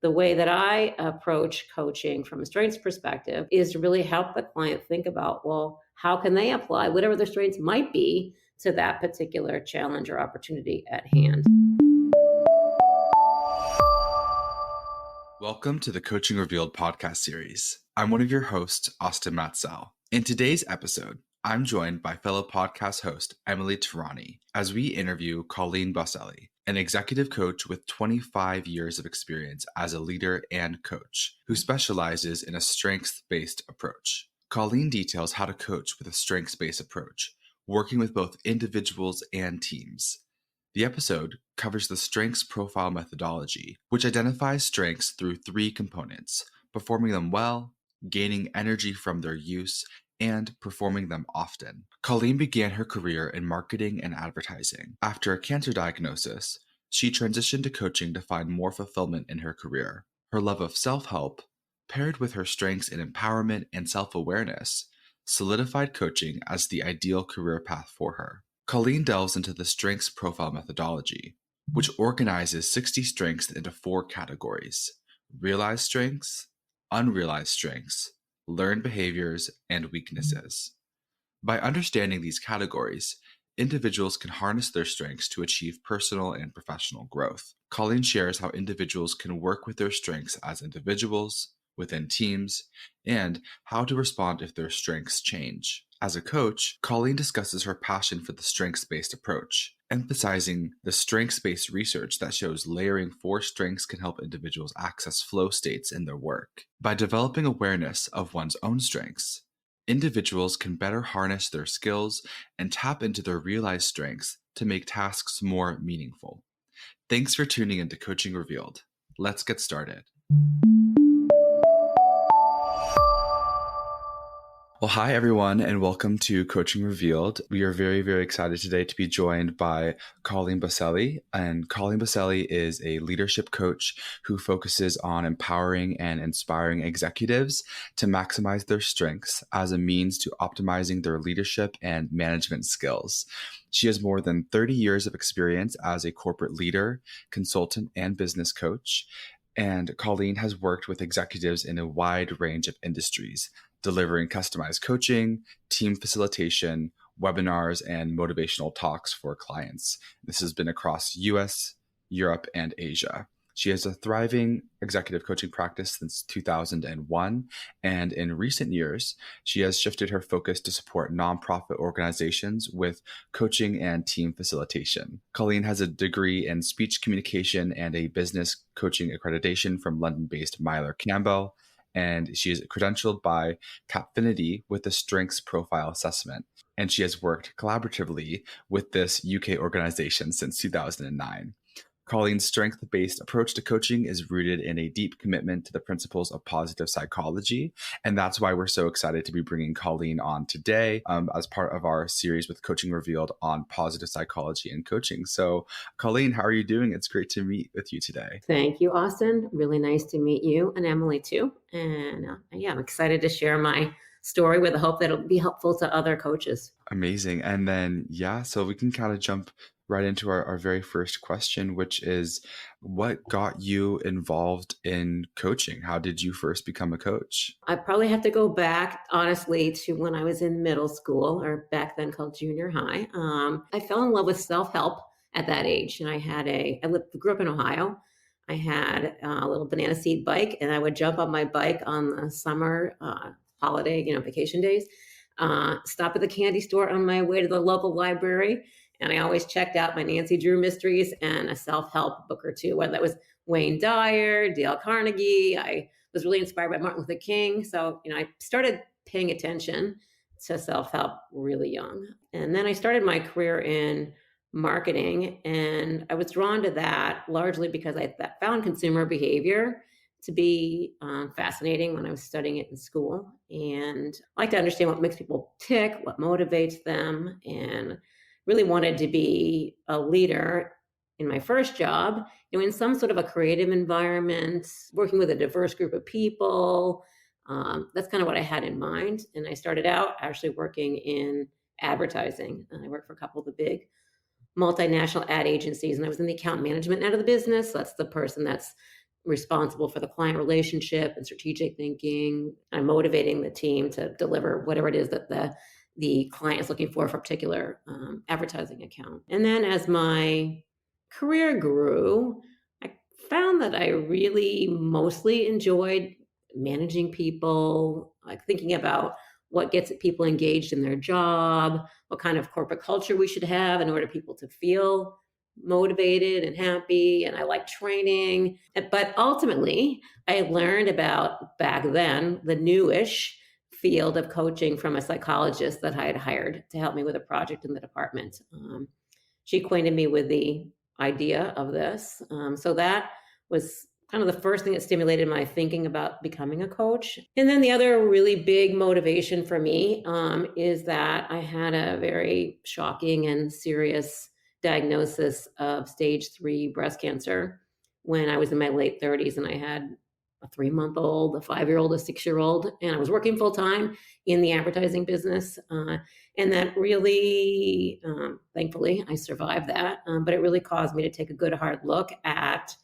the way that I approach coaching from a strengths perspective is to really help the client think about, well, how can they apply whatever their strengths might be to that particular challenge or opportunity at hand. Welcome to the Coaching Revealed podcast series. I'm one of your hosts, Austin Matzelle. In today's episode, I'm joined by fellow podcast host Emily Terrani as we interview Colleen Boselli, an executive coach with 25 years of experience as a leader and coach who specializes in a strengths-based approach. Colleen details how to coach with a strengths-based approach, working with both individuals and teams. The episode covers the strengths profile methodology, which identifies strengths through 3 components: performing them well, gaining energy from their use, and performing them often. Colleen began her career in marketing and advertising. After a cancer diagnosis, she transitioned to coaching to find more fulfillment in her career. Her love of self-help, paired with her strengths in empowerment and self-awareness, solidified coaching as the ideal career path for her. Colleen delves into the strengths profile methodology, which organizes 60 strengths into 4 categories: realized strengths, unrealized strengths, learned behaviors, and weaknesses. By understanding these categories, individuals can harness their strengths to achieve personal and professional growth. Colleen shares how individuals can work with their strengths as individuals, within teams, and how to respond if their strengths change. As a coach, Colleen discusses her passion for the strengths-based approach, emphasizing the strengths-based research that shows layering 4 strengths can help individuals access flow states in their work. By developing awareness of one's own strengths, individuals can better harness their skills and tap into their realized strengths to make tasks more meaningful. Thanks for tuning into Coaching Revealed. Let's get started. Well, hi, everyone, and welcome to Coaching Revealed. We are very, very excited today to be joined by Colleen Boselli. And Colleen Boselli is a leadership coach who focuses on empowering and inspiring executives to maximize their strengths as a means to optimizing their leadership and management skills. She has more than 30 years of experience as a corporate leader, consultant, and business coach. And Colleen has worked with executives in a wide range of industries, delivering customized coaching, team facilitation, webinars, and motivational talks for clients. This has been across US, Europe, and Asia. She has a thriving executive coaching practice since 2001, and in recent years, she has shifted her focus to support nonprofit organizations with coaching and team facilitation. Colleen has a degree in speech communication and a business coaching accreditation from London-based Myler Campbell, and she is credentialed by Capfinity with the Strengths Profile Assessment, and she has worked collaboratively with this UK organization since 2009. Colleen's strength-based approach to coaching is rooted in a deep commitment to the principles of positive psychology, and that's why we're so excited to be bringing Colleen on today as part of our series with Coaching Revealed on positive psychology and coaching. So, Colleen, how are you doing? It's great to meet with you today. Thank you, Austin. Really nice to meet you and Emily too. And I'm excited to share my story with the hope that it'll be helpful to other coaches. Amazing. And then, so we can kind of jump right into our very first question, which is, what got you involved in coaching? How did you first become a coach? I probably have to go back, honestly, to when I was in middle school, or back then called junior high. I fell in love with self-help at that age. And I grew up in Ohio. I had a little banana seed bike, and I would jump on my bike on the summer holiday, vacation days, stop at the candy store on my way to the local library. And I always checked out my Nancy Drew mysteries and a self-help book or two, whether that was Wayne Dyer, Dale Carnegie. I was really inspired by Martin Luther King. So, I started paying attention to self-help really young. And then I started my career in marketing, and I was drawn to that largely because I found consumer behavior to be fascinating when I was studying it in school. And I like to understand what makes people tick, what motivates them, and really wanted to be a leader in my first job, in some sort of a creative environment, working with a diverse group of people. That's kind of what I had in mind. And I started out actually working in advertising. And I worked for a couple of the big multinational ad agencies, and I was in the account management end of the business. That's the person that's responsible for the client relationship and strategic thinking. I'm motivating the team to deliver whatever it is that the client is looking for a particular advertising account. And then as my career grew, I found that I really mostly enjoyed managing people, like thinking about what gets people engaged in their job, what kind of corporate culture we should have in order for people to feel motivated and happy. And I like training. But ultimately, I learned about back then the newish field of coaching from a psychologist that I had hired to help me with a project in the department. She acquainted me with the idea of this. So that was kind of the first thing that stimulated my thinking about becoming a coach. And then the other really big motivation for me is that I had a very shocking and serious diagnosis of stage 3 breast cancer when I was in my late 30s, and I had a 3-month-old, a 5-year-old, a 6-year-old, and I was working full time in the advertising business. And that really, thankfully, I survived that. But it really caused me to take a good hard look at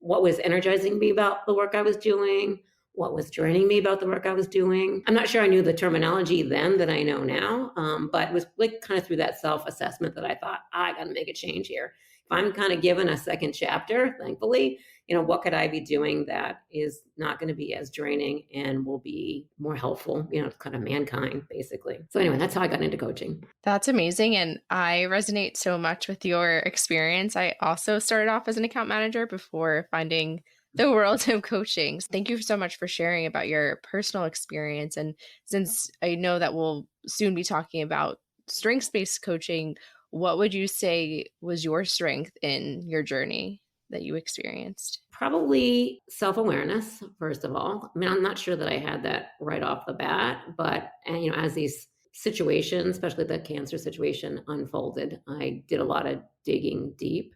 what was energizing me about the work I was doing, what was draining me about the work I was doing. I'm not sure I knew the terminology then that I know now, but it was like kind of through that self-assessment that I thought, I got to make a change here. If I'm kind of given a second chapter, thankfully, what could I be doing that is not going to be as draining and will be more helpful, kind of mankind, basically. So anyway, that's how I got into coaching. That's amazing. And I resonate so much with your experience. I also started off as an account manager before finding the world of coaching. Thank you so much for sharing about your personal experience. And since I know that we'll soon be talking about strengths-based coaching, what would you say was your strength in your journey that you experienced? Probably self-awareness, first of all. I mean, I'm not sure that I had that right off the bat, but as these situations, especially the cancer situation, unfolded, I did a lot of digging deep.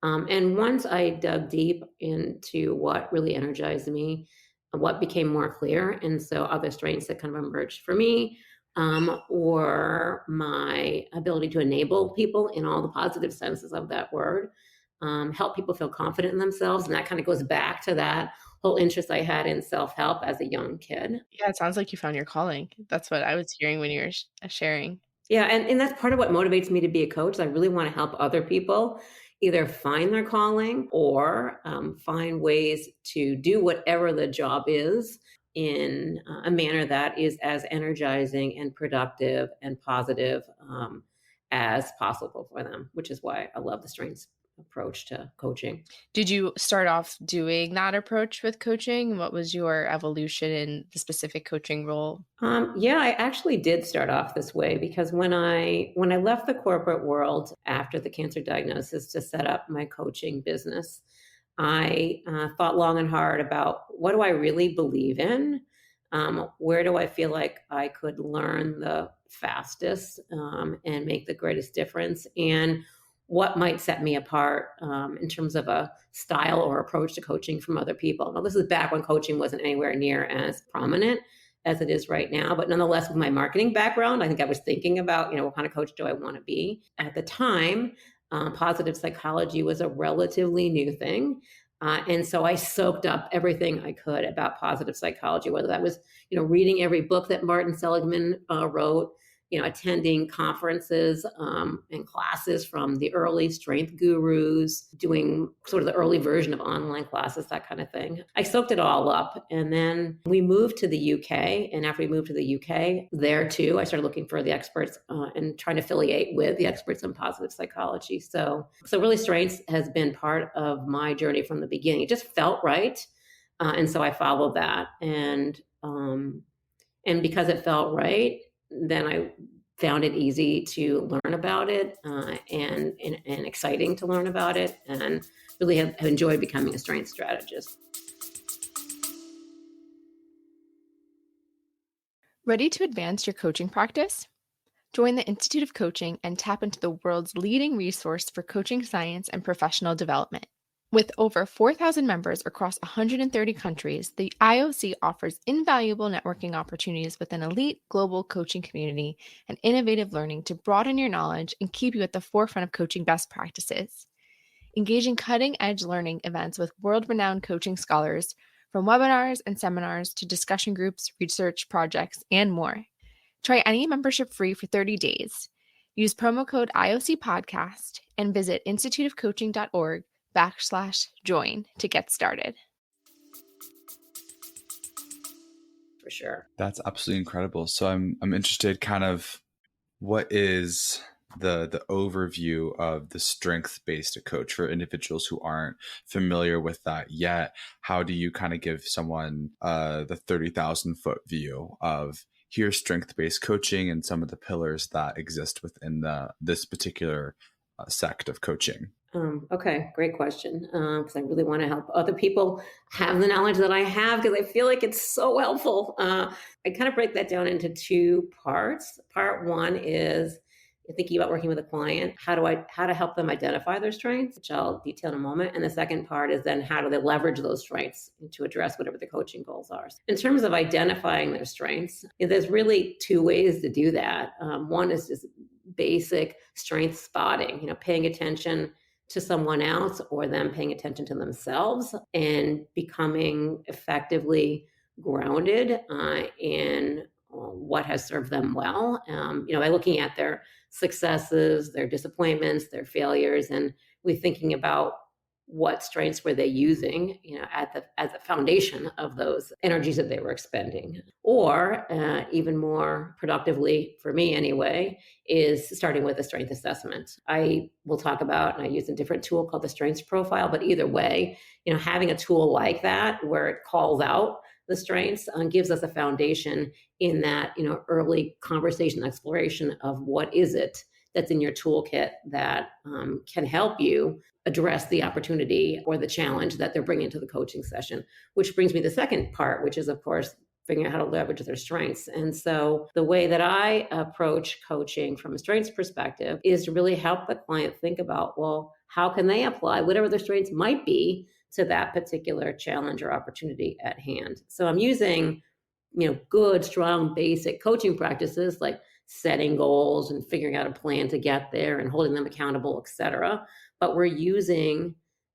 And once I dug deep into what really energized me, what became more clear, and so other strengths that kind of emerged for me, or my ability to enable people in all the positive senses of that word, help people feel confident in themselves. And that kind of goes back to that whole interest I had in self-help as a young kid. Yeah, it sounds like you found your calling. That's what I was hearing when you were sharing. Yeah, and that's part of what motivates me to be a coach. I really want to help other people either find their calling or find ways to do whatever the job is in a manner that is as energizing and productive and positive as possible for them, which is why I love the strengths approach to coaching. Did you start off doing that approach with coaching? What was your evolution in the specific coaching role? Yeah, I actually did start off this way because when I left the corporate world after the cancer diagnosis to set up my coaching business, I thought long and hard about what do I really believe in? Where do I feel like I could learn the fastest and make the greatest difference? And what might set me apart in terms of a style or approach to coaching from other people. Now, this is back when coaching wasn't anywhere near as prominent as it is right now. But nonetheless, with my marketing background, I think I was thinking about, what kind of coach do I want to be? At the time, positive psychology was a relatively new thing. And so I soaked up everything I could about positive psychology, whether that was, reading every book that Martin Seligman wrote, attending conferences and classes from the early strength gurus, doing sort of the early version of online classes, that kind of thing. I soaked it all up. And then we moved to the UK. And after we moved to the UK, there too, I started looking for the experts and trying to affiliate with the experts in positive psychology. So really strengths has been part of my journey from the beginning. It just felt right. And so I followed that. And because it felt right, then I found it easy to learn about it and exciting to learn about it, and really have enjoyed becoming a strength strategist. Ready to advance your coaching practice? Join the Institute of Coaching and tap into the world's leading resource for coaching science and professional development. With over 4,000 members across 130 countries, the IOC offers invaluable networking opportunities with an elite global coaching community and innovative learning to broaden your knowledge and keep you at the forefront of coaching best practices. engage in cutting-edge learning events with world-renowned coaching scholars, from webinars and seminars to discussion groups, research projects, and more. Try any membership free for 30 days. Use promo code IOC Podcast and visit instituteofcoaching.org/join to get started. For sure. That's absolutely incredible. So I'm interested, kind of, what is the overview of the strength-based coach for individuals who aren't familiar with that yet? How do you kind of give someone the 30,000-foot view of here's strength-based coaching and some of the pillars that exist within this particular sect of coaching? Okay, great question. Because I really want to help other people have the knowledge that I have, because I feel like it's so helpful. I kind of break that down into two parts. Part one is thinking about working with a client, how to help them identify their strengths, which I'll detail in a moment. And the second part is then how do they leverage those strengths to address whatever the coaching goals are. In terms of identifying their strengths, there's really two ways to do that. One is just basic strength spotting, paying attention to someone else or them paying attention to themselves and becoming effectively grounded in what has served them well, by looking at their successes, their disappointments, their failures, and we're thinking about what strengths were they using, at the foundation of those energies that they were expending. Or even more productively, for me anyway, is starting with a strength assessment. I will talk about, and I use a different tool called the strengths profile, but either way, having a tool like that where it calls out the strengths gives us a foundation in that, early conversation exploration of what is it that's in your toolkit that can help you address the opportunity or the challenge that they're bringing to the coaching session. Which brings me to the second part, which is, of course, figuring out how to leverage their strengths. And so the way that I approach coaching from a strengths perspective is to really help the client think about, well, how can they apply whatever their strengths might be to that particular challenge or opportunity at hand. So I'm using, good, strong, basic coaching practices like setting goals and figuring out a plan to get there and holding them accountable, et cetera. But we're using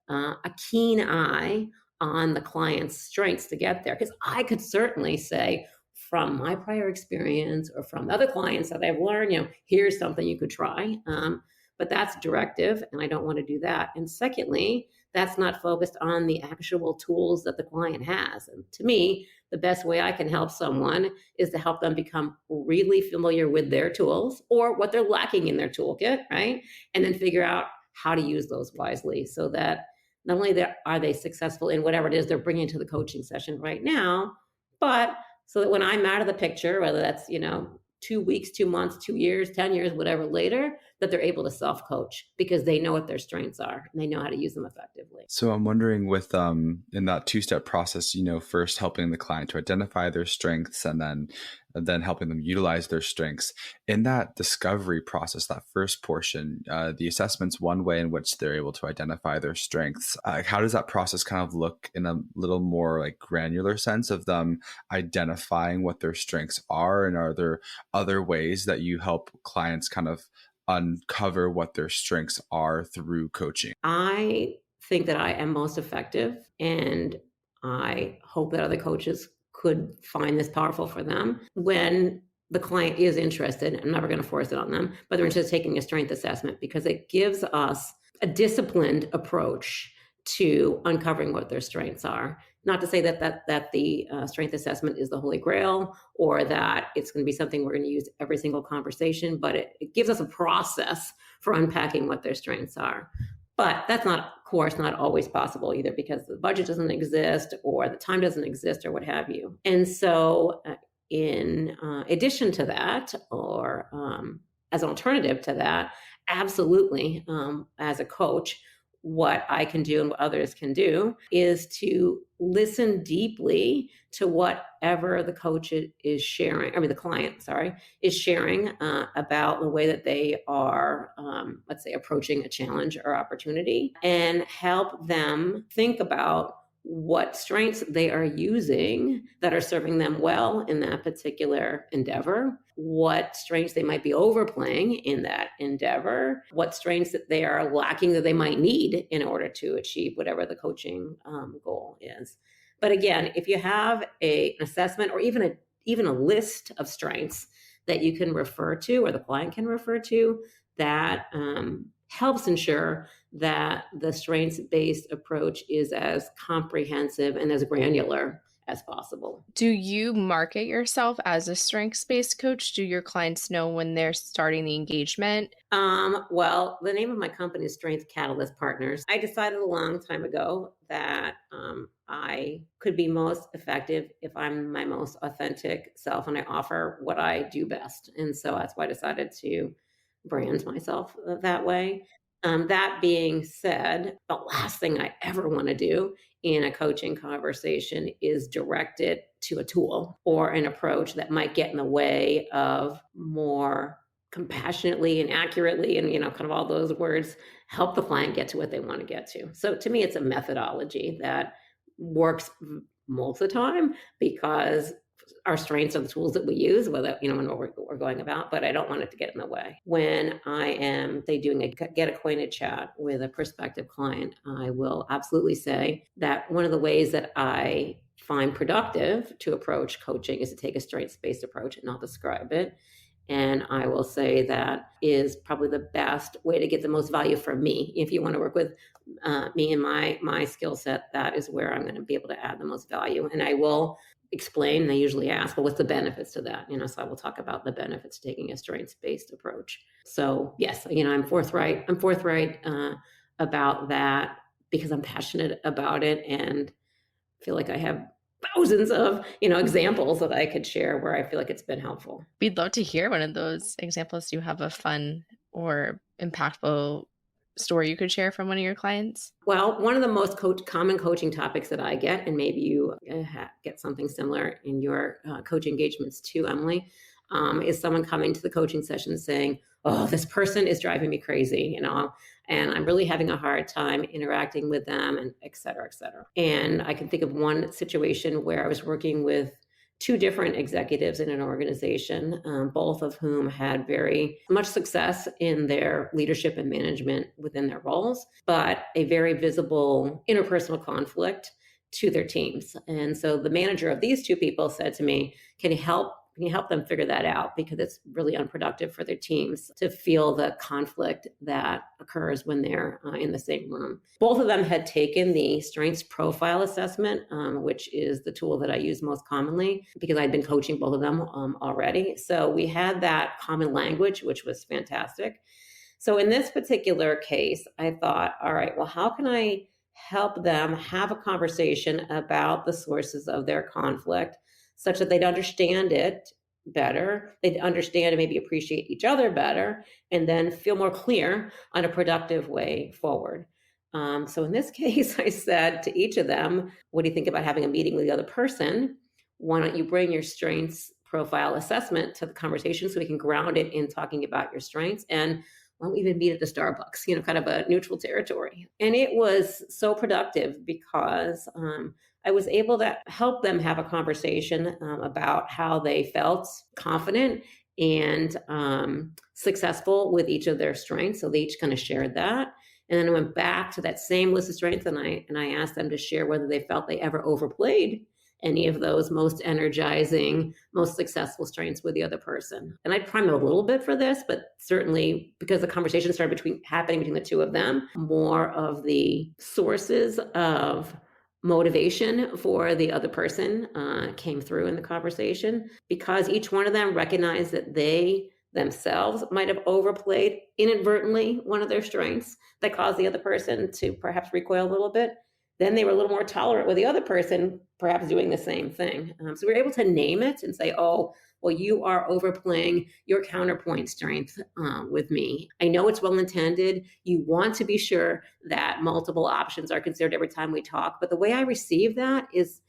a keen eye on the client's strengths to get there. Because I could certainly say, from my prior experience or from other clients that I've learned, here's something you could try. But that's directive, and I don't want to do that. And secondly, that's not focused on the actual tools that the client has. And to me, the best way I can help someone is to help them become really familiar with their tools or what they're lacking in their toolkit, right? And then figure out how to use those wisely so that not only are they successful in whatever it is they're bringing to the coaching session right now, but so that when I'm out of the picture, whether that's, 2 weeks, 2 months, 2 years, 10 years, whatever later, that they're able to self-coach because they know what their strengths are and they know how to use them effectively. So I'm wondering with in that two-step process, first helping the client to identify their strengths and then helping them utilize their strengths. In that discovery process, that first portion, the assessment's one way in which they're able to identify their strengths. How does that process kind of look in a little more like granular sense of them identifying what their strengths are? And are there other ways that you help clients kind of uncover what their strengths are through coaching? I think that I am most effective, and I hope that other coaches could find this powerful for them when the client is interested. I'm never going to force it on them, but they're interested in taking a strength assessment because it gives us a disciplined approach to uncovering what their strengths are. Not to say that the strength assessment is the holy grail or that it's going to be something we're going to use every single conversation, but it gives us a process for unpacking what their strengths are. But that's not, of course, not always possible either because the budget doesn't exist or the time doesn't exist or what have you. And so in addition to that, or as an alternative to that, absolutely, as a coach, what I can do and what others can do is to listen deeply to whatever the coach is sharing, the client, is sharing about the way that they are, let's say, approaching a challenge or opportunity, and help them think about what strengths they are using that are serving them well in that particular endeavor, what strengths they might be overplaying in that endeavor, what strengths that they are lacking that they might need in order to achieve whatever the coaching goal is. But again, if you have an assessment or even a list of strengths that you can refer to or the client can refer to, that helps ensure that the strengths-based approach is as comprehensive and as granular as possible. Do you market yourself as a strengths-based coach? Do your clients know when they're starting the engagement? Well, the name of my company is Strength Catalyst Partners. I decided a long time ago that I could be most effective if I'm my most authentic self and I offer what I do best. And so that's why I decided to brand myself that way. That being said, the last thing I ever want to do in a coaching conversation is direct it to a tool or an approach that might get in the way of more compassionately and accurately and, kind of all those words, help the client get to what they want to get to. So to me, it's a methodology that works most of the time because our strengths are the tools that we use, whether, when we're going about, but I don't want it to get in the way. When I am, doing a get acquainted chat with a prospective client, I will absolutely say that one of the ways that I find productive to approach coaching is to take a strengths-based approach and not describe it. And I will say that is probably the best way to get the most value from me. If you want to work with me and my skill set, that is where I'm going to be able to add the most value. And I will explain, and I usually ask, well, what's the benefits to that? So I will talk about the benefits of taking a strengths-based approach. So yes, I'm forthright about that because I'm passionate about it and feel like I have thousands of, examples that I could share where I feel like it's been helpful. We'd love to hear one of those examples. Do you have a fun or impactful story you could share from one of your clients? Well, one of the most common coaching topics that I get, and maybe you get something similar in your coach engagements too, Emily, is someone coming to the coaching session saying, oh, this person is driving me crazy, and I'm really having a hard time interacting with them, and et cetera, et cetera. And I can think of one situation where I was working with two different executives in an organization, both of whom had very much success in their leadership and management within their roles, but a very visible interpersonal conflict to their teams. And so the manager of these two people said to me, can you help them figure that out? Because it's really unproductive for their teams to feel the conflict that occurs when they're in the same room. Both of them had taken the strengths profile assessment, which is the tool that I use most commonly because I'd been coaching both of them already. So we had that common language, which was fantastic. So in this particular case, I thought, all right, well, how can I help them have a conversation about the sources of their conflict such that they'd understand it better, they'd understand and maybe appreciate each other better, and then feel more clear on a productive way forward. So in this case, I said to each of them, what do you think about having a meeting with the other person? Why don't you bring your strengths profile assessment to the conversation so we can ground it in talking about your strengths? And why don't we even meet at the Starbucks, kind of a neutral territory. And it was so productive because I was able to help them have a conversation about how they felt confident and successful with each of their strengths. So they each kind of shared that. And then I went back to that same list of strengths and I asked them to share whether they felt they ever overplayed any of those most energizing, most successful strengths with the other person. And I primed a little bit for this, but certainly because the conversation started happening between the two of them, more of the sources of motivation for the other person came through in the conversation because each one of them recognized that they themselves might have overplayed inadvertently one of their strengths that caused the other person to perhaps recoil a little bit. Then they were a little more tolerant with the other person, perhaps doing the same thing. So we were able to name it and say, oh, well, you are overplaying your counterpoint strength with me. I know it's well-intended. You want to be sure that multiple options are considered every time we talk. But the way I receive that is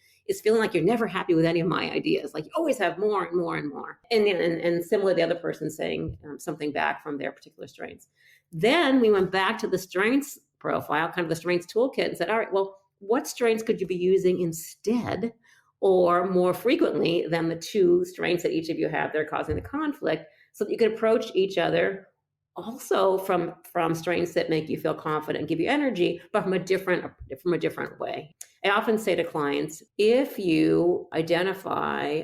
feeling like you're never happy with any of my ideas. Like you always have more and more and more. And similarly, the other person saying something back from their particular strengths. Then we went back to the strengths profile, kind of the strengths toolkit and said, all right, well, what strengths could you be using instead or more frequently than the two strengths that each of you have that are causing the conflict, so that you could approach each other also from strengths that make you feel confident and give you energy, but from a different way. I often say to clients, if you identify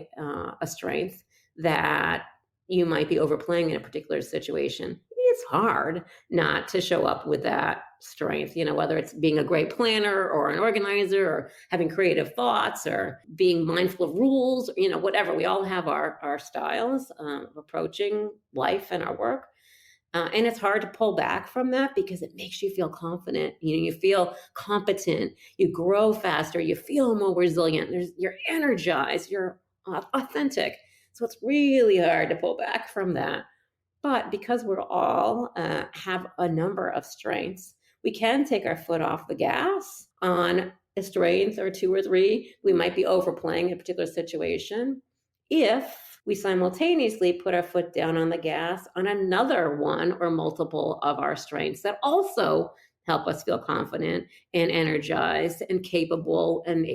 a strength that you might be overplaying in a particular situation, it's hard not to show up with that strength, whether it's being a great planner or an organizer or having creative thoughts or being mindful of rules, whatever. We all have our styles of approaching life and our work. And it's hard to pull back from that because it makes you feel confident. You feel competent, you grow faster, you feel more resilient. You're energized, you're authentic. So it's really hard to pull back from that. But because we're all have a number of strengths, we can take our foot off the gas on a strength or two or three. We might be overplaying a particular situation if we simultaneously put our foot down on the gas on another one or multiple of our strengths that also help us feel confident and energized and capable and,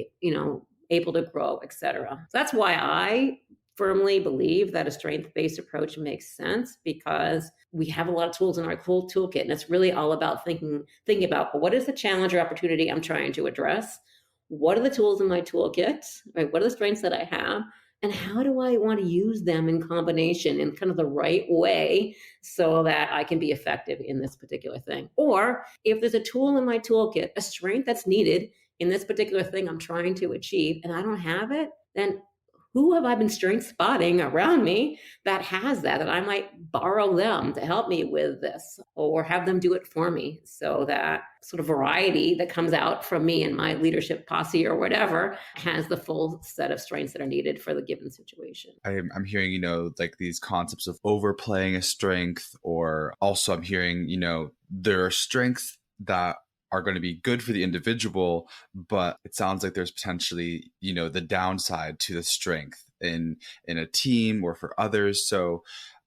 able to grow, etc. So that's why I firmly believe that a strength-based approach makes sense, because we have a lot of tools in our whole toolkit, and it's really all about thinking about what is the challenge or opportunity I'm trying to address? What are the tools in my toolkit? Right? What are the strengths that I have? And how do I want to use them in combination in kind of the right way so that I can be effective in this particular thing? Or if there's a tool in my toolkit, a strength that's needed in this particular thing I'm trying to achieve, and I don't have it, then who have I been strength spotting around me that has that I might borrow them to help me with this or have them do it for me, so that sort of variety that comes out from me and my leadership posse or whatever has the full set of strengths that are needed for the given situation. I'm hearing, like these concepts of overplaying a strength, or also I'm hearing, there are strengths that are going to be good for the individual, but it sounds like there's potentially, the downside to the strength in a team or for others. So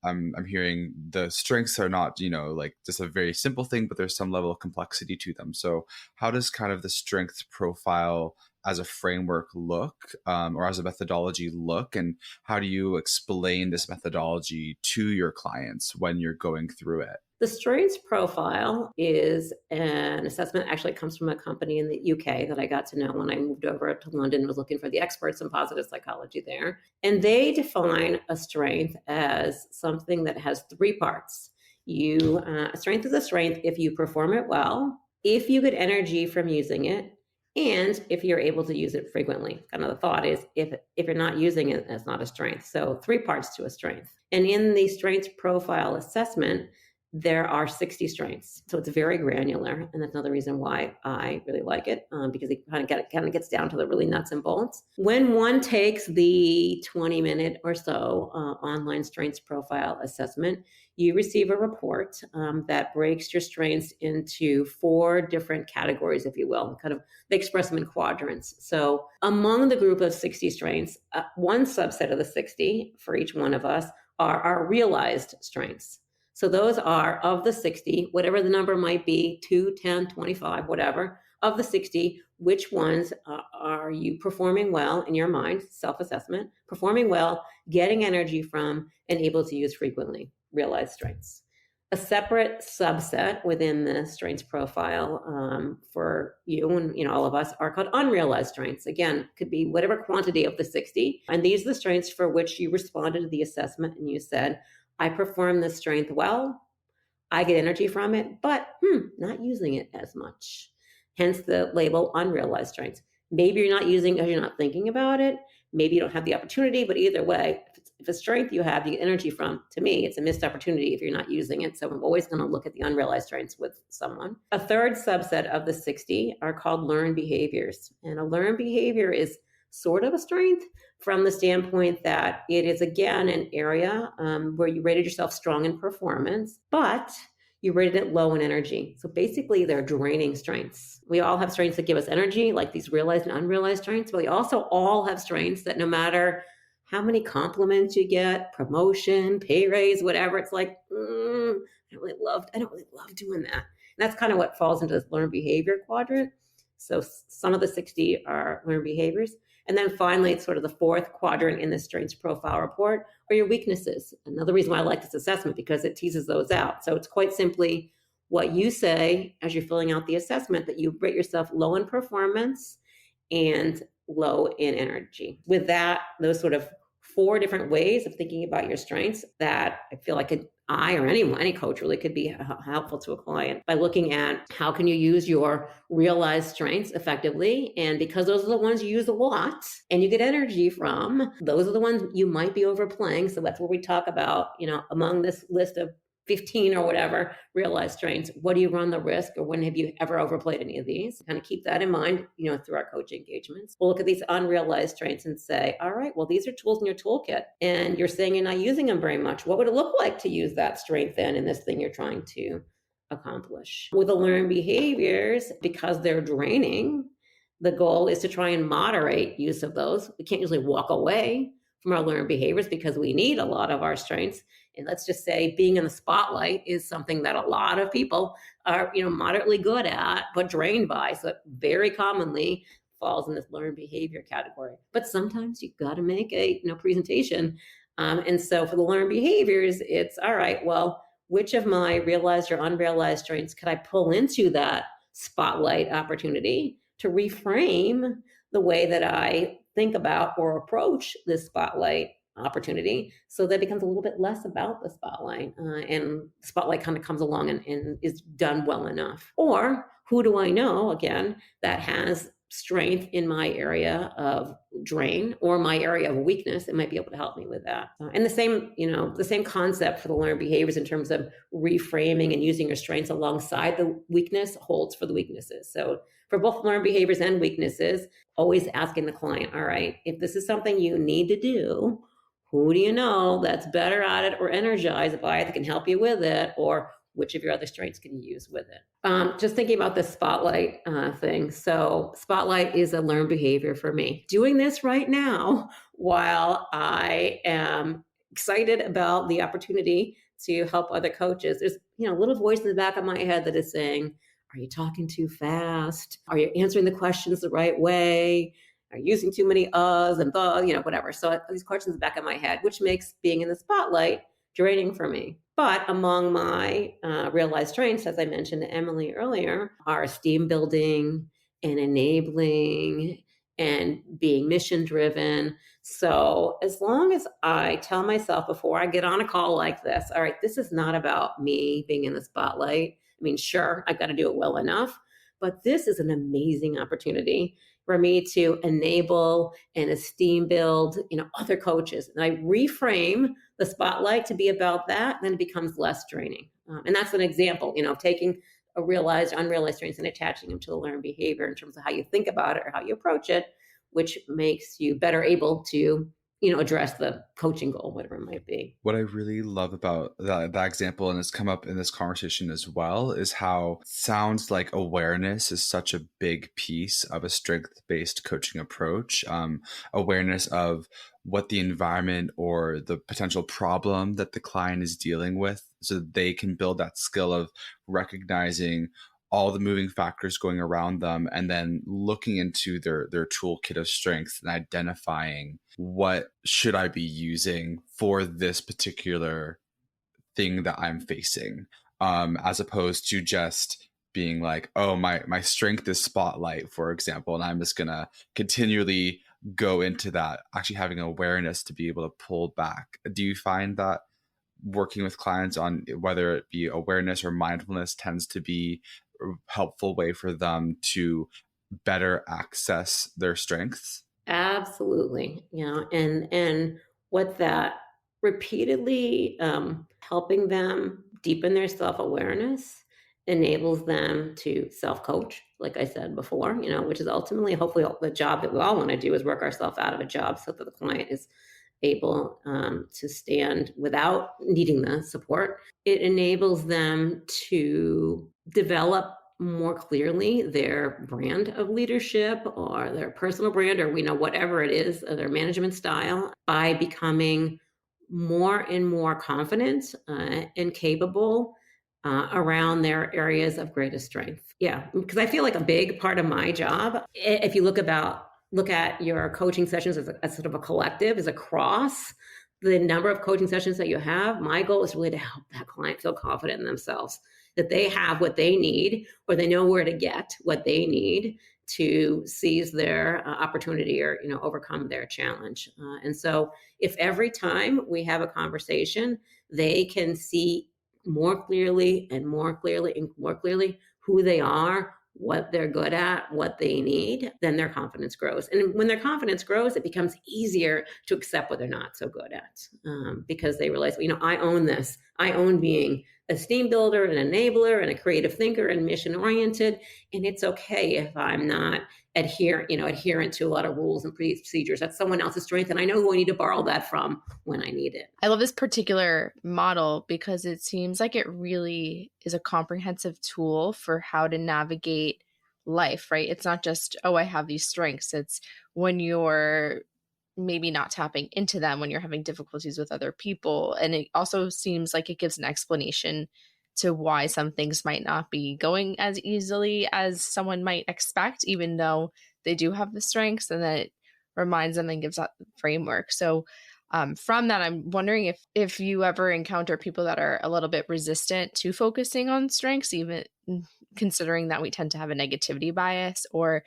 I'm hearing the strengths are not, like just a very simple thing, but there's some level of complexity to them. So how does kind of the strength profile as a framework look, or as a methodology look, and how do you explain this methodology to your clients when you're going through it? The strengths profile is an assessment. Actually, it comes from a company in the UK that I got to know when I moved over to London and was looking for the experts in positive psychology there. And they define a strength as something that has three parts. A strength is a strength if you perform it well, if you get energy from using it, and if you're able to use it frequently. Kind of the thought is if you're not using it, it's not a strength. So three parts to a strength. And in the strengths profile assessment, there are 60 strengths. So it's very granular. And that's another reason why I really like it, because it kind of gets down to the really nuts and bolts. When one takes the 20-minute or so online strengths profile assessment, you receive a report that breaks your strengths into 4 different categories, if you will. They express them in quadrants. So among the group of 60 strengths, one subset of the 60 for each one of us are our realized strengths. So those are, of the 60, whatever the number might be, 2, 10, 25, whatever, of the 60, which ones are you performing well in your mind, self-assessment, performing well, getting energy from, and able to use frequently, realized strengths. A separate subset within the strengths profile for you and all of us are called unrealized strengths. Again, could be whatever quantity of the 60. And these are the strengths for which you responded to the assessment and you said, I perform this strength well, I get energy from it, but not using it as much. Hence the label unrealized strengths. Maybe you're not using it because you're not thinking about it. Maybe you don't have the opportunity, but either way, if a strength you have, you get energy from, to me, it's a missed opportunity if you're not using it. So I'm always going to look at the unrealized strengths with someone. A third subset of the 60 are called learned behaviors. And a learned behavior is sort of a strength from the standpoint that it is, again, an area where you rated yourself strong in performance, but you rated it low in energy. So basically, they're draining strengths. We all have strengths that give us energy, like these realized and unrealized strengths, but we also all have strengths that no matter how many compliments you get, promotion, pay raise, whatever, it's like, I don't really love doing that. And that's kind of what falls into this learned behavior quadrant. So some of the 60 are learned behaviors. And then finally, it's sort of the fourth quadrant in the strengths profile report are your weaknesses. Another reason why I like this assessment, because it teases those out. So it's quite simply what you say as you're filling out the assessment, that you rate yourself low in performance and low in energy. With that, those sort of 4 different ways of thinking about your strengths that I feel like I or anyone, any coach really could be helpful to a client by looking at how can you use your realized strengths effectively. And because those are the ones you use a lot and you get energy from, those are the ones you might be overplaying. So that's where we talk about, among this list of 15 or whatever realized strengths, what do you run the risk, or when have you ever overplayed any of these? Kind of keep that in mind, through our coaching engagements. We'll look at these unrealized strengths and say, all right, well, these are tools in your toolkit and you're saying you're not using them very much. What would it look like to use that strength then in this thing you're trying to accomplish? With the learned behaviors, because they're draining, the goal is to try and moderate use of those. We can't usually walk away from our learned behaviors because we need a lot of our strengths. And let's just say being in the spotlight is something that a lot of people are, moderately good at, but drained by. So it very commonly falls in this learned behavior category. But sometimes you've got to make a presentation. And so for the learned behaviors, it's all right, well, which of my realized or unrealized strengths could I pull into that spotlight opportunity to reframe the way that I think about or approach this spotlight opportunity, so that it becomes a little bit less about the spotlight, and the spotlight kind of comes along and is done well enough. Or who do I know, again, that has strength in my area of drain or my area of weakness that might be able to help me with that. And the same concept for the learned behaviors in terms of reframing and using your strengths alongside the weakness holds for the weaknesses. So for both learned behaviors and weaknesses, always asking the client, all right, if this is something you need to do, who do you know that's better at it or energized by it that can help you with it, or which of your other strengths can you use with it? Just thinking about the spotlight thing. So spotlight is a learned behavior for me. Doing this right now while I am excited about the opportunity to help other coaches, there's a little voice in the back of my head that is saying, are you talking too fast? Are you answering the questions the right way? Are you using too many uhs and the, whatever. So these questions in the back of my head, which makes being in the spotlight draining for me. But among my realized strengths, as I mentioned to Emily earlier, are esteem building and enabling and being mission driven. So as long as I tell myself before I get on a call like this, all right, this is not about me being in the spotlight. I mean, sure, I've got to do it well enough, but this is an amazing opportunity for me to enable and esteem build, other coaches. And I reframe the spotlight to be about that, then it becomes less draining. And that's an example, of taking a realized, unrealized strengths and attaching them to the learned behavior in terms of how you think about it or how you approach it, which makes you better able to address the coaching goal, whatever it might be. What I really love about that example, and it's come up in this conversation as well, is how it sounds like awareness is such a big piece of a strength-based coaching approach. Awareness of what the environment or the potential problem that the client is dealing with, so that they can build that skill of recognizing all the moving factors going around them, and then looking into their toolkit of strengths and identifying what should I be using for this particular thing that I'm facing, as opposed to just being like, oh, my strength is spotlight, for example, and I'm just gonna continually go into that, actually having awareness to be able to pull back. Do you find that working with clients on whether it be awareness or mindfulness tends to be a helpful way for them to better access their strengths? Absolutely. And what that repeatedly helping them deepen their self-awareness enables them to self-coach, like I said before, which is ultimately, hopefully, the job that we all want to do is work ourselves out of a job so that the client is able to stand without needing the support. It enables them to develop more clearly their brand of leadership or their personal brand, or whatever it is, their management style, by becoming more and more confident and capable around their areas of greatest strength. Yeah, because I feel like a big part of my job, if you look at your coaching sessions as sort of a collective, as across the number of coaching sessions that you have, my goal is really to help that client feel confident in themselves, that they have what they need, or they know where to get what they need to seize their opportunity or overcome their challenge. And so if every time we have a conversation, they can see more clearly and more clearly and more clearly who they are, what they're good at, what they need, then their confidence grows. And when their confidence grows, it becomes easier to accept what they're not so good at, because they realize, I own this. I own being a team builder, an enabler, and a creative thinker, and mission-oriented. And it's okay if I'm not adherent to a lot of rules and procedures. That's someone else's strength, and I know who I need to borrow that from when I need it. I love this particular model because it seems like it really is a comprehensive tool for how to navigate life, right? It's not just, I have these strengths. It's when you're maybe not tapping into them, when you're having difficulties with other people. And it also seems like it gives an explanation to why some things might not be going as easily as someone might expect, even though they do have the strengths, and then it reminds them and gives that framework. So from that, I'm wondering if you ever encounter people that are a little bit resistant to focusing on strengths, even considering that we tend to have a negativity bias, or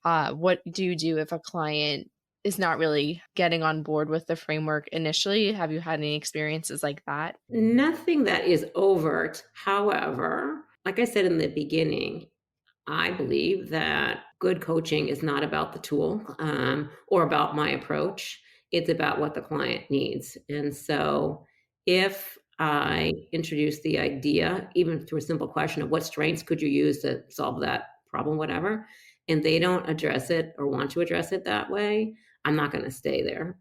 what do you do if a client is not really getting on board with the framework initially? Have you had any experiences like that? Nothing that is overt. However, like I said in the beginning, I believe that good coaching is not about the tool or about my approach. It's about what the client needs. And so if I introduce the idea, even through a simple question of what strengths could you use to solve that problem, whatever, and they don't address it or want to address it that way, I'm not going to stay there,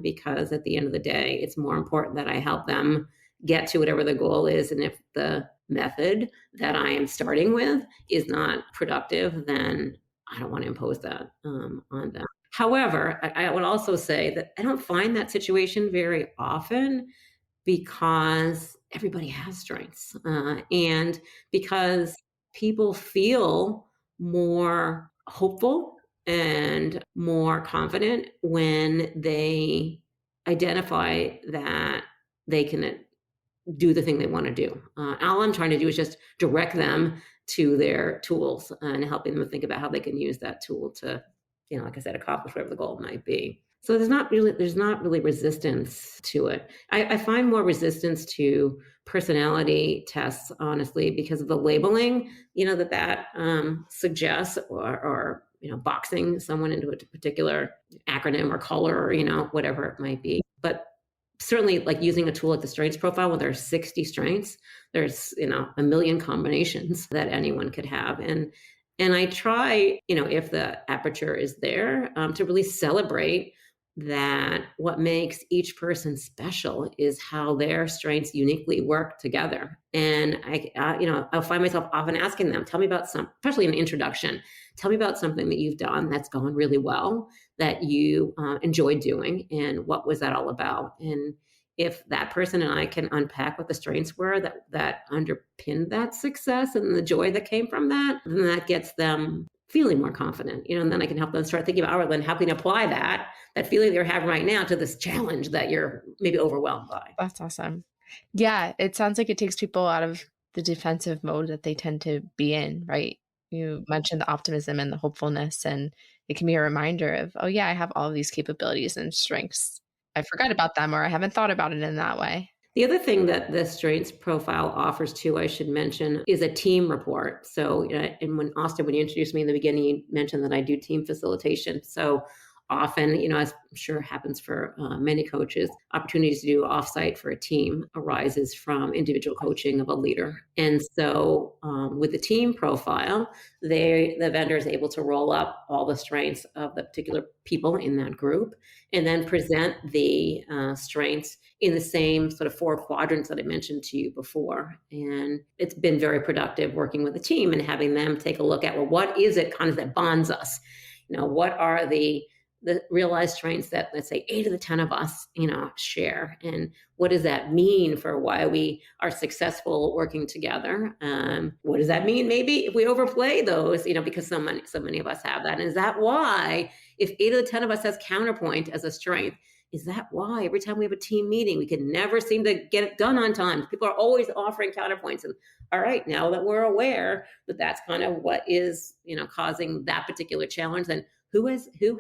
because at the end of the day, it's more important that I help them get to whatever the goal is. And if the method that I am starting with is not productive, then I don't want to impose that on them. However, I would also say that I don't find that situation very often, because everybody has strengths, and because people feel more hopeful and more confident when they identify that they can do the thing they want to do. All I'm trying to do is just direct them to their tools and helping them think about how they can use that tool to, like I said, accomplish whatever the goal might be. So there's not really resistance to it. I find more resistance to personality tests, honestly, because of the labeling, that suggests, or boxing someone into a particular acronym or color, or whatever it might be. But certainly, like using a tool like the strengths profile, when there's 60 strengths, there's a million combinations that anyone could have. And I try, if the aperture is there, to really celebrate that what makes each person special is how their strengths uniquely work together. And I'll find myself often asking them, tell me about especially in an introduction, tell me about something that you've done that's gone really well, that you enjoyed doing, and what was that all about? And if that person and I can unpack what the strengths were that underpinned that success and the joy that came from that, then that gets them feeling more confident, and then I can help them start thinking about, then how can you apply that feeling they're having right now to this challenge that you're maybe overwhelmed by. That's awesome. Yeah, it sounds like it takes people out of the defensive mode that they tend to be in, right? You mentioned the optimism and the hopefulness, and it can be a reminder of, oh yeah, I have all of these capabilities and strengths. I forgot about them, or I haven't thought about it in that way. The other thing that the strengths profile offers too, I should mention, is a team report. So, and when you introduced me in the beginning, you mentioned that I do team facilitation. So often, as I'm sure happens for many coaches, opportunities to do offsite for a team arises from individual coaching of a leader. And so with the team profile, the vendor is able to roll up all the strengths of the particular people in that group, and then present the strengths in the same sort of 4 quadrants that I mentioned to you before. And it's been very productive working with the team and having them take a look at, what is it kind of that bonds us? What are the the realized strengths that, let's say, 8 of the 10 of us, share. And what does that mean for why we are successful working together? What does that mean maybe if we overplay those, because so many of us have that? And is that why, if 8 of the 10 of us has counterpoint as a strength, is that why every time we have a team meeting, we can never seem to get it done on time? People are always offering counterpoints. And all right, now that we're aware that that's kind of what is, causing that particular challenge, then who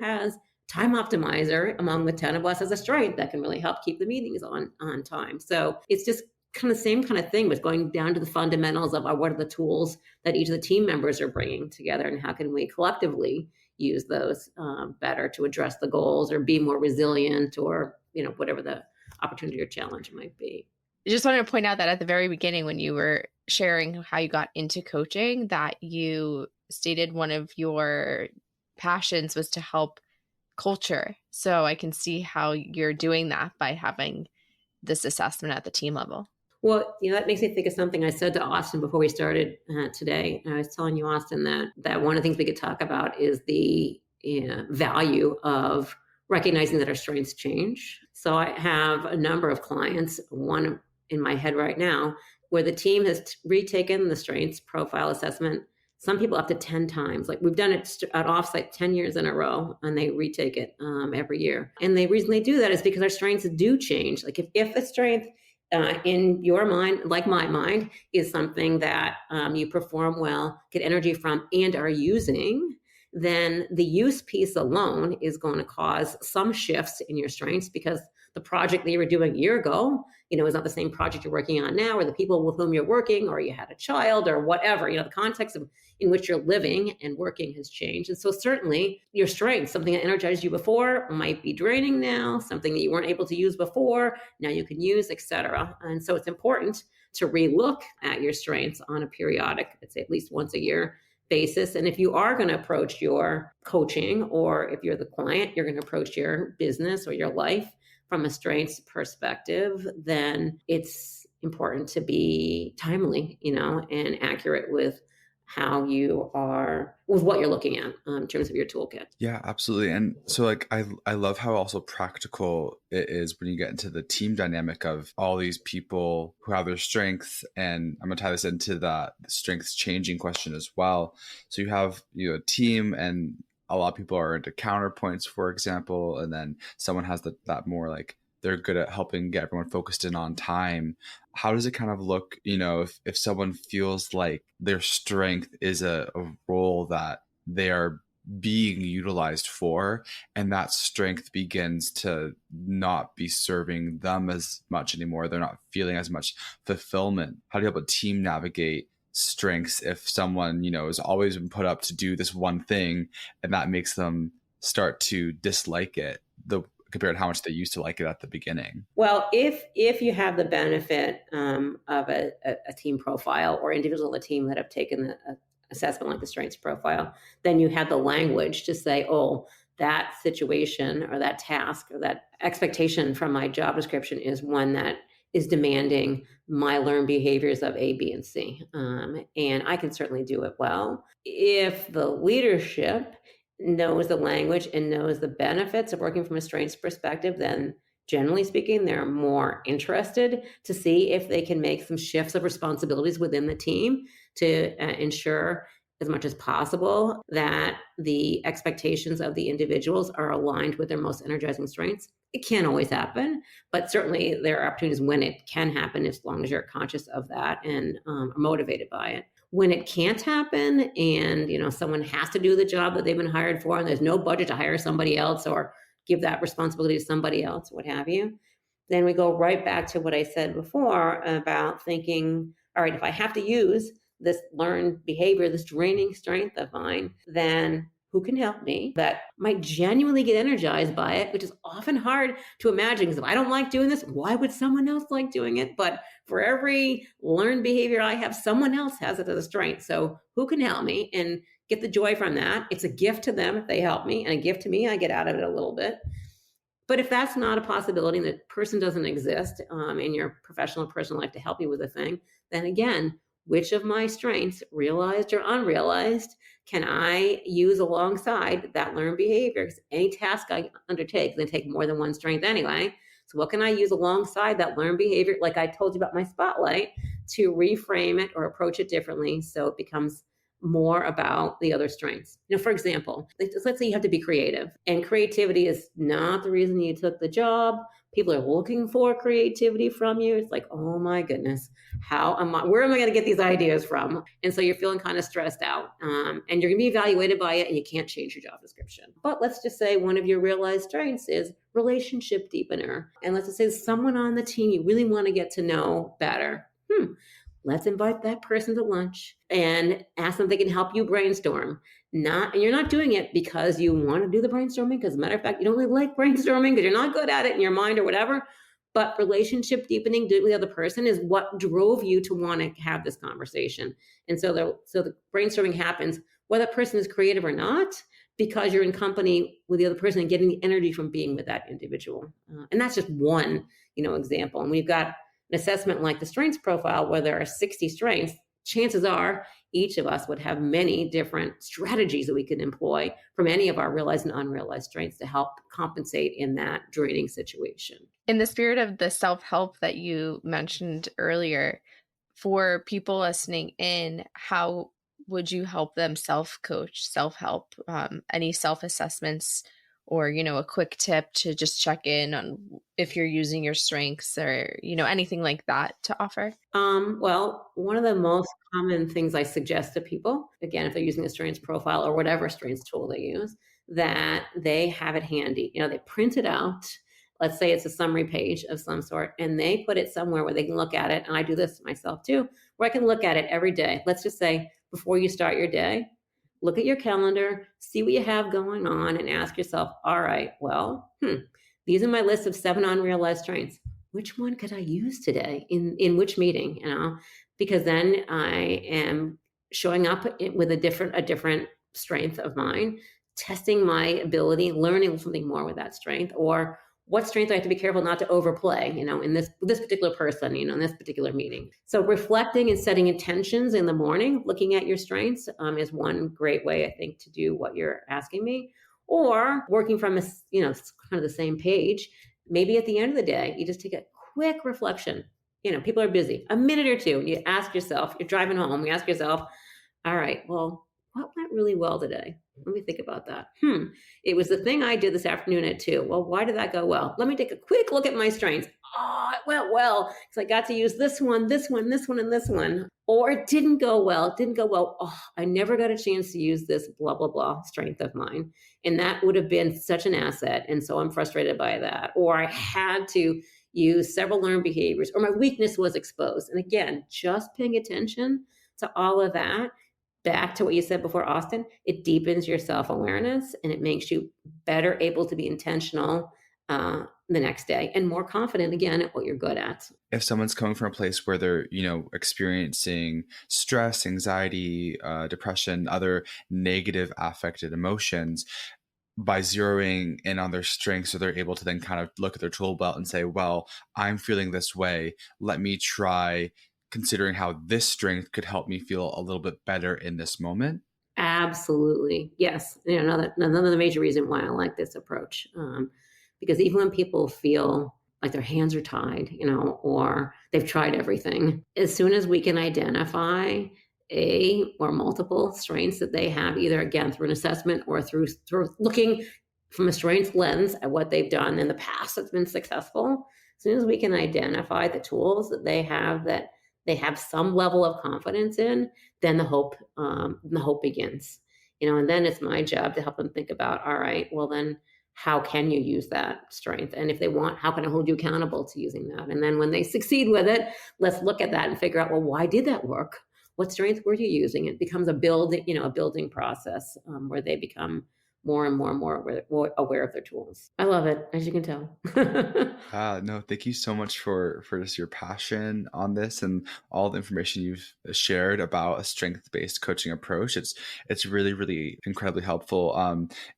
has time optimizer among the 10 of us as a strength that can really help keep the meetings on time? So it's just kind of the same kind of thing with going down to the fundamentals of what are the tools that each of the team members are bringing together, and how can we collectively use those better to address the goals or be more resilient, or, whatever the opportunity or challenge might be. I just wanted to point out that at the very beginning, when you were sharing how you got into coaching, that you stated one of your passions was to help culture. So I can see how you're doing that by having this assessment at the team level. Well, that makes me think of something I said to Austin before we started today. And I was telling you, Austin, that one of the things we could talk about is the value of recognizing that our strengths change. So I have a number of clients, one in my head right now, where the team has retaken the strengths profile assessment, some people up to 10 times. Like, we've done it at offsite 10 years in a row, and they retake it every year. And the reason they do that is because our strengths do change. Like, if a strength in your mind, like my mind, is something that you perform well, get energy from, and are using, then the use piece alone is going to cause some shifts in your strengths, because the project that you were doing a year ago, is not the same project you're working on now, or the people with whom you're working, or you had a child, or whatever. The context in which you're living and working has changed. And so certainly your strengths, something that energized you before, might be draining now, something that you weren't able to use before, now you can use, etc. And so it's important to relook at your strengths on a periodic, I'd say at least once a year basis. And if you are going to approach your coaching, or if you're the client, you're going to approach your business or your life from a strengths perspective, then it's important to be timely, and accurate with how you are, with what you're looking at in terms of your toolkit. Yeah, absolutely. And so I love how also practical it is when you get into the team dynamic of all these people who have their strengths. And I'm going to tie this into the strengths changing question as well. So you have, a team, and a lot of people are into counterpoints, for example, and then someone has that more like they're good at helping get everyone focused in on time. How does it kind of look, if someone feels like their strength is a role that they are being utilized for, and that strength begins to not be serving them as much anymore, they're not feeling as much fulfillment? How do you help a team navigate strengths if someone, has always been put up to do this one thing, and that makes them start to dislike it compared to how much they used to like it at the beginning? Well, if you have the benefit of a team profile, or individuals on the team that have taken the assessment like the strengths profile, then you have the language to say, oh, that situation or that task or that expectation from my job description is one that is demanding my learned behaviors of A, B, and C. And I can certainly do it well. If the leadership knows the language and knows the benefits of working from a strengths perspective, then generally speaking, they're more interested to see if they can make some shifts of responsibilities within the team to ensure as much as possible that the expectations of the individuals are aligned with their most energizing strengths. It can't always happen, but certainly there are opportunities when it can happen, as long as you're conscious of that and are motivated by it. When it can't happen, and someone has to do the job that they've been hired for, and there's no budget to hire somebody else or give that responsibility to somebody else, what have you, then we go right back to what I said before about thinking, all right, if I have to use this learned behavior, this draining strength of mine, then who can help me that might genuinely get energized by it, which is often hard to imagine, because if I don't like doing this, why would someone else like doing it? But for every learned behavior I have, someone else has it as a strength. So who can help me and get the joy from that? It's a gift to them if they help me, and a gift to me, I get out of it a little bit. But if that's not a possibility, and the person doesn't exist in your professional or personal life to help you with a thing, then again, which of my strengths, realized or unrealized, can I use alongside that learned behavior? Because any task I undertake is going to take more than one strength anyway. So what can I use alongside that learned behavior, like I told you about my spotlight, to reframe it or approach it differently so it becomes more about the other strengths? For example, let's say you have to be creative, and creativity is not the reason you took the job. People are looking for creativity from you. It's like, oh my goodness, where am I going to get these ideas from? And so you're feeling kind of stressed out, and you're going to be evaluated by it, and you can't change your job description. But let's just say one of your realized strengths is relationship deepener. And let's just say someone on the team you really want to get to know better. Let's invite that person to lunch and ask them if they can help you brainstorm. And you're not doing it because you want to do the brainstorming, because as a matter of fact, you don't really like brainstorming because you're not good at it in your mind or whatever. But relationship deepening, doing with the other person, is what drove you to want to have this conversation. And so the brainstorming happens whether that person is creative or not, because you're in company with the other person and getting the energy from being with that individual. And that's just one, example. And we've got an assessment like the strengths profile, where there are 60 strengths. Chances are each of us would have many different strategies that we can employ from any of our realized and unrealized strengths to help compensate in that draining situation. In the spirit of the self-help that you mentioned earlier, for people listening in, how would you help them self-coach, self-help, any self-assessments, or, a quick tip to just check in on if you're using your strengths, or, anything like that to offer? Well, one of the most common things I suggest to people, again, if they're using a strengths profile or whatever strengths tool they use, that they have it handy. They print it out. Let's say it's a summary page of some sort, and they put it somewhere where they can look at it. And I do this myself too, where I can look at it every day. Let's just say before you start your day, look at your calendar, see what you have going on, and ask yourself, all right, well, these are my list of 7 unrealized strengths. Which one could I use today in which meeting? Because then I am showing up with a different strength of mine, testing my ability, learning something more with that strength, or what strength I have to be careful not to overplay, in this particular person, in this particular meeting. So reflecting and setting intentions in the morning, looking at your strengths, is one great way, I think, to do what you're asking me. Or working from kind of the same page. Maybe at the end of the day, you just take a quick reflection. People are busy. A minute or two, you ask yourself, you're driving home, you ask yourself, all right, well, what went really well today? Let me think about that. It was the thing I did this afternoon at 2. Well, why did that go well? Let me take a quick look at my strengths. Oh, it went well because I got to use this one, this one, this one, and this one. Or it didn't go well. Oh, I never got a chance to use this blah, blah, blah strength of mine. And that would have been such an asset. And so I'm frustrated by that. Or I had to use several learned behaviors, or my weakness was exposed. And again, just paying attention to all of that, back to what you said before, Austin, it deepens your self-awareness, and it makes you better able to be intentional the next day and more confident again at what you're good at. If someone's coming from a place where they're, experiencing stress, anxiety, depression, other negative affected emotions, by zeroing in on their strengths, so they're able to then kind of look at their tool belt and say, well, I'm feeling this way. Let me try considering how this strength could help me feel a little bit better in this moment. Absolutely. Yes. Another major reason why I like this approach. Because even when people feel like their hands are tied, or they've tried everything, as soon as we can identify a or multiple strengths that they have, either again through an assessment or through looking from a strengths lens at what they've done in the past that's been successful, as soon as we can identify the tools that they have some level of confidence in, then the hope begins. And then it's my job to help them think about, all right, well then, how can you use that strength? And if they want, how can I hold you accountable to using that? And then when they succeed with it, let's look at that and figure out, well, why did that work? What strength were you using? It becomes a building process where they become more and more and more aware of their tools. I love it, as you can tell. No, thank you so much for just your passion on this and all the information you've shared about a strength-based coaching approach. It's really, really incredibly helpful.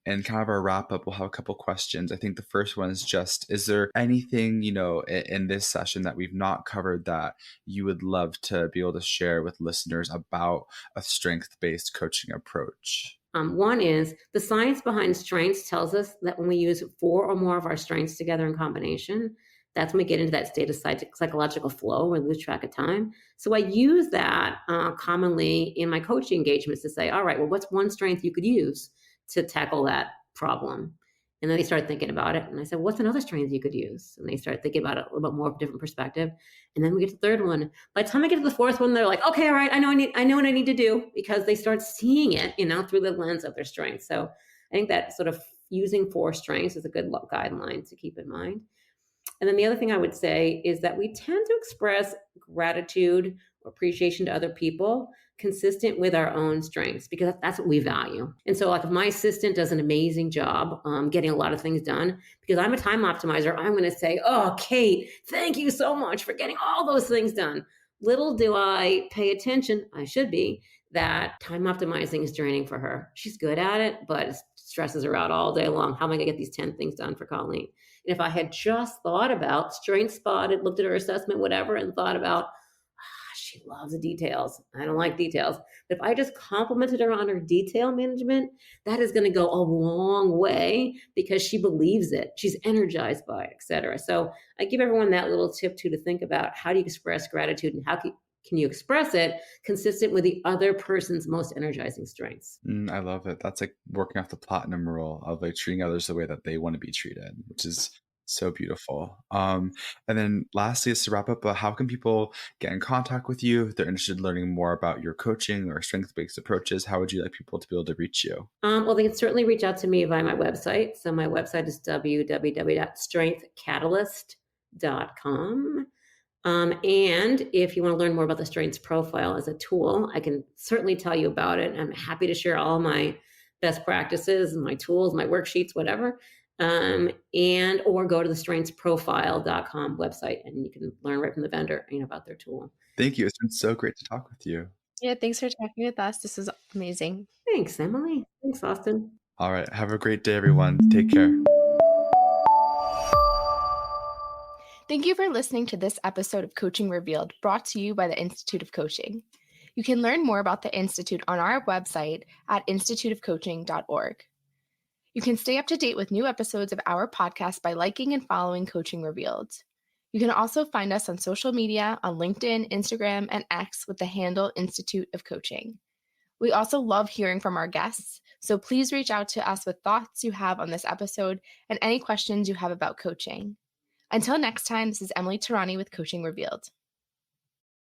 And kind of our wrap up, we'll have a couple questions. I think the first one is just, is there anything, in this session that we've not covered that you would love to be able to share with listeners about a strength-based coaching approach? One is the science behind strengths tells us that when we use 4 or more of our strengths together in combination, that's when we get into that state of psychological flow or lose track of time. So I use that commonly in my coaching engagements to say, all right, well, what's one strength you could use to tackle that problem? And then they start thinking about it. And I said, what's another strength you could use? And they start thinking about it a little bit more of a different perspective. And then we get to the third one. By the time I get to the fourth one, they're like, okay, all right, I know what I need to do, because they start seeing it, through the lens of their strengths. So I think that sort of using 4 strengths is a good guideline to keep in mind. And then the other thing I would say is that we tend to express gratitude or appreciation to other people consistent with our own strengths, because that's what we value. And so like if my assistant does an amazing job getting a lot of things done, because I'm a time optimizer, I'm going to say, oh, Kate, thank you so much for getting all those things done. Little do I pay attention, I should be, that time optimizing is draining for her. She's good at it, but it stresses her out all day long. How am I going to get these 10 things done for Colleen? And if I had just thought about strength spotted, looked at her assessment, whatever, and thought about, she loves the details. I don't like details. But if I just complimented her on her detail management, that is going to go a long way, because she believes it. She's energized by it, et cetera. So I give everyone that little tip too, to think about how do you express gratitude and how can you express it consistent with the other person's most energizing strengths. I love it. That's like working off the platinum rule of like treating others the way that they want to be treated, which is so beautiful. And then lastly, is to wrap up, how can people get in contact with you if they're interested in learning more about your coaching or strength-based approaches? How would you like people to be able to reach you? Well, they can certainly reach out to me via my website. So my website is www.strengthcatalyst.com. And if you want to learn more about the strengths profile as a tool, I can certainly tell you about it. I'm happy to share all my best practices, my tools, my worksheets, whatever. Or go to the strengthsprofile.com website, and you can learn right from the vendor about their tool. Thank you. It's been so great to talk with you. Yeah, thanks for talking with us. This was amazing. Thanks, Emily. Thanks, Austin. All right. Have a great day, everyone. Take care. Thank you for listening to this episode of Coaching Revealed, brought to you by the Institute of Coaching. You can learn more about the Institute on our website at instituteofcoaching.org. You can stay up to date with new episodes of our podcast by liking and following Coaching Revealed. You can also find us on social media on LinkedIn, Instagram, and X with the handle Institute of Coaching. We also love hearing from our guests, so please reach out to us with thoughts you have on this episode and any questions you have about coaching. Until next time, this is Emily Terrani with Coaching Revealed.